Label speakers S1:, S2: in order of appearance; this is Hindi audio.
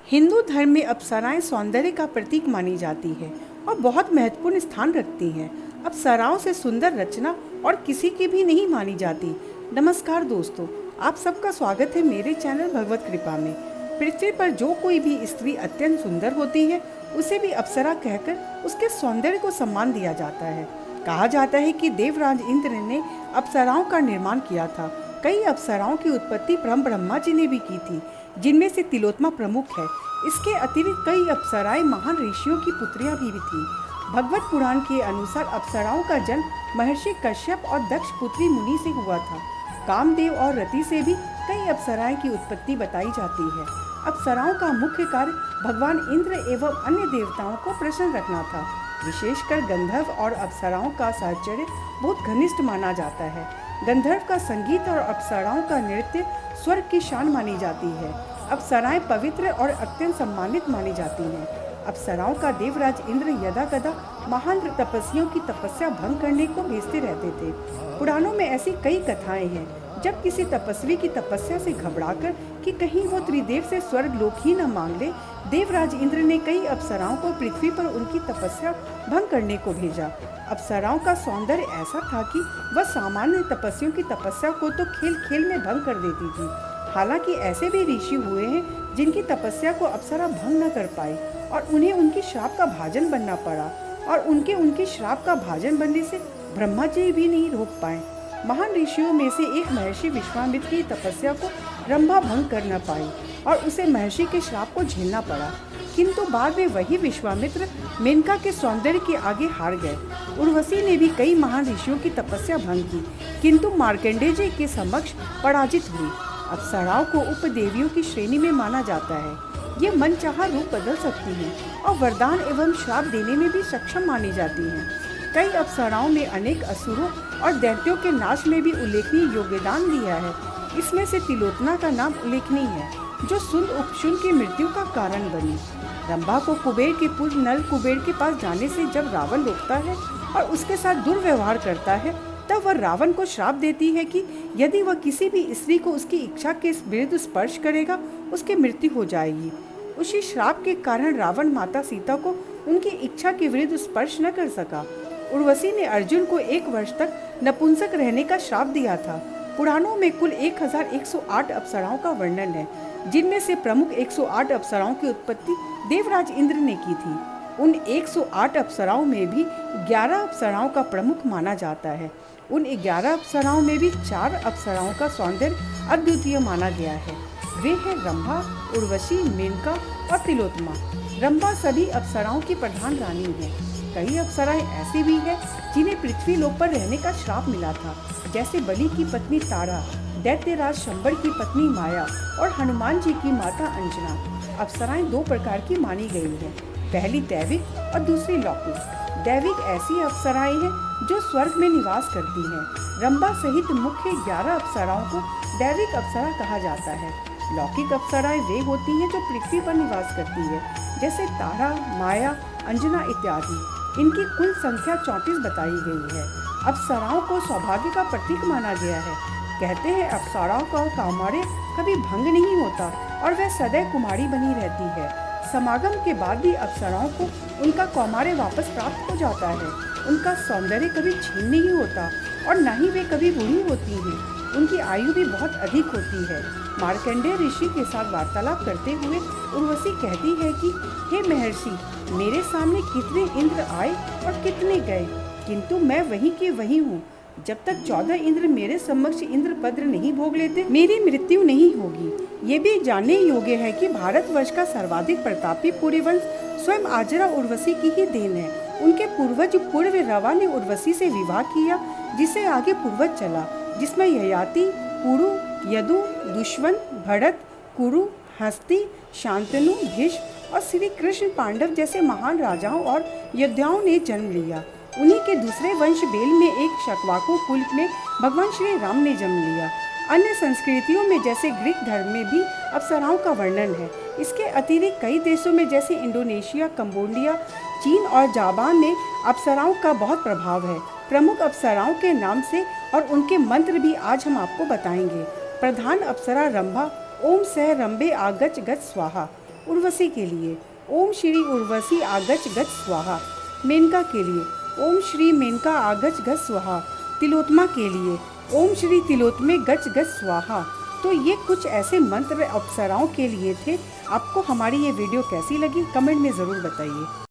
S1: हिंदू धर्म में अप्सराएं सौंदर्य का प्रतीक मानी जाती है और बहुत महत्वपूर्ण स्थान रखती हैं। अप्सराओं से सुंदर रचना और किसी की भी नहीं मानी जाती। नमस्कार दोस्तों, आप सबका स्वागत है मेरे चैनल भगवत कृपा में। पृथ्वी पर जो कोई भी स्त्री अत्यंत सुंदर होती है, उसे भी अप्सरा कहकर उसके सौंदर्य को सम्मान दिया जाता है। कहा जाता है कि देवराज इंद्र ने अप्सराओं का निर्माण किया था। कई अप्सराओं की उत्पत्ति ब्रह्मा जी ने भी की थी, जिनमें से तिलोत्मा प्रमुख है। इसके अतिरिक्त कई अप्सराएं महान ऋषियों की पुत्रियां भी थीं। भगवत पुराण के अनुसार अप्सराओं का जन्म महर्षि कश्यप और दक्ष पुत्री मुनि से हुआ था। कामदेव और रति से भी कई अप्सराएं की उत्पत्ति बताई जाती है। अप्सराओं का मुख्य कार्य भगवान इंद्र एवं अन्य देवताओं को प्रसन्न रखना था। विशेषकर गंधर्व और अप्सराओं का साहचर्य बहुत घनिष्ठ माना जाता है। गंधर्व का संगीत और अप्सराओं का नृत्य स्वर्ग की शान मानी जाती है। अप्सराएं पवित्र और अत्यंत सम्मानित मानी जाती हैं। अप्सराओं का देवराज इंद्र यदा कदा महान तपस्वियों की तपस्या भंग करने को भेजते रहते थे। पुराणों में ऐसी कई कथाएं हैं। जब किसी तपस्वी की तपस्या से घबराकर कि कहीं वो त्रिदेव से स्वर्ग लोक ही न मांग ले, देवराज इंद्र ने कई अप्सराओं को पृथ्वी पर उनकी तपस्या भंग करने को भेजा। अप्सराओं का सौंदर्य ऐसा था कि वह सामान्य तपस्वियों की तपस्या को तो खेल खेल में भंग कर देती थी। हालांकि ऐसे भी ऋषि हुए हैं जिनकी तपस्या को अप्सरा भंग न कर पाई और उन्हें उनकी श्राप का भाजन बनना पड़ा, और उनके श्राप का भाजन बनने से ब्रह्मा जी भी नहीं रोक पाए। महान ऋषियों में से एक महर्षि विश्वामित्र की तपस्या को रंभा भंग कर न पाई और उसे महर्षि के श्राप को झेलना पड़ा। किंतु बाद में वही विश्वामित्र मेनका के सौंदर्य के आगे हार गए। उर्वशी ने भी कई महान ऋषियों की तपस्या भंग की, किंतु मार्कंडेय जी के समक्ष पराजित हुई। अप्सराओं को उपदेवियों की श्रेणी में माना जाता है। ये मनचाहा रूप बदल सकती हैं और वरदान एवं श्राप देने में भी सक्षम मानी जाती हैं। कई अप्सराओं में अनेक असुरों और दैत्यों के नाश में भी उल्लेखनीय योगदान दिया है। इसमें से तिलोत्मा का नाम उल्लेखनीय है, जो सुंद उपशुन की मृत्यु का कारण बनी। रंभा को कुबेर के पुत्र नल कुबेर के पास जाने से जब रावण रोकता है और उसके साथ दुर्व्यवहार करता है, तब वह रावण को श्राप देती है कि यदि वह किसी भी स्त्री को उसकी इच्छा के विरुद्ध स्पर्श करेगा, उसकी मृत्यु हो जाएगी। उसी श्राप के कारण रावण माता सीता को उनकी इच्छा के विरुद्ध स्पर्श न कर सका। उर्वशी ने अर्जुन को 1 वर्ष तक नपुंसक रहने का श्राप दिया था। पुराणों में कुल 1108 अप्सराओं का वर्णन है, जिनमें से प्रमुख 108 अप्सराओं की उत्पत्ति देवराज इंद्र ने की थी। उन 108 अप्सराओं में भी 11 अप्सराओं का प्रमुख माना जाता है। उन 11 अप्सराओं में भी 4 अप्सराओं का सौंदर्य अद्वितीय माना गया है। वे हैं रंभा, उर्वशी, मेनका और तिलोत्मा। रंभा सभी अप्सराओं की प्रधान रानी है। कई अप्सराएं ऐसी भी हैं जिन्हें पृथ्वी लोक पर रहने का श्राप मिला था, जैसे बलि की पत्नी तारा, दैत्यराज शंबर की पत्नी माया और हनुमान जी की माता अंजना। अप्सराएं 2 प्रकार की मानी गई हैं, पहली दैविक और दूसरी लौकिक। दैविक ऐसी अप्सराएं हैं जो स्वर्ग में निवास करती हैं। रंभा सहित मुख्य 11 अप्सराओं को दैविक अप्सरा कहा जाता है। लौकिक अप्सराएं वे होती हैं जो पृथ्वी पर निवास करती है, जैसे तारा, माया, अंजना इत्यादि। इनकी कुल संख्या 34 बताई गई है। अप्सराओं को सौभाग्य का प्रतीक माना गया है। कहते हैं अप्सराओं का कौमार्य कभी भंग नहीं होता और वह सदैव कुमारी बनी रहती है। समागम के बाद भी अप्सराओं को उनका कौमार्य वापस प्राप्त हो जाता है। उनका सौंदर्य कभी क्षीण नहीं होता और न ही वे कभी बूढ़ी होती हैं। उनकी आयु भी बहुत अधिक होती है। मार्कंडेय ऋषि के साथ वार्तालाप करते हुए उर्वशी कहती है कि हे महर्षि, मेरे सामने कितने इंद्र आए और कितने गए, किंतु मैं वहीं की वहीं हूँ। जब तक 14 इंद्र मेरे समक्ष इंद्रपद्र नहीं भोग लेते, मेरी मृत्यु नहीं होगी। ये भी जानने योग्य है कि भारतवर्ष का सर्वाधिक प्रतापी पुरीवंश स्वयं आजरा उर्वशी की ही देन है। उनके पूर्वज पूर्व रवा ने उर्वशी से विवाह किया, जिसे आगे पूर्वज चला, जिसमें ययाति, पुरु, यदु, दुष्यंत, भरत, कुरु, हस्ती, शांतनु, भीष्म और श्री कृष्ण पांडव जैसे महान राजाओं और योद्धाओं ने जन्म लिया। उन्हीं के दूसरे वंश बेल में एक शक्वाको कुल में भगवान श्री राम ने जन्म लिया। अन्य संस्कृतियों में जैसे ग्रीक धर्म में भी अप्सराओं का वर्णन है। इसके अतिरिक्त कई देशों में जैसे इंडोनेशिया, कंबोडिया, चीन और जापान में अप्सराओं का बहुत प्रभाव है। प्रमुख अप्सराओं के नाम से और उनके मंत्र भी आज हम आपको बताएंगे। प्रधान अप्सरा रंभा, ओम सह रंभे आगच गच स्वाहा। उर्वशी के लिए ओम श्री उर्वशी आगच गच स्वाहा। मेनका के लिए ओम श्री मेनका आगच गच स्वाहा। तिलोत्मा के लिए ओम श्री तिलोत्मे गच गच स्वाहा। तो ये कुछ ऐसे मंत्र अप्सराओं के लिए थे। आपको हमारी ये वीडियो कैसी लगी कमेंट में ज़रूर बताइए।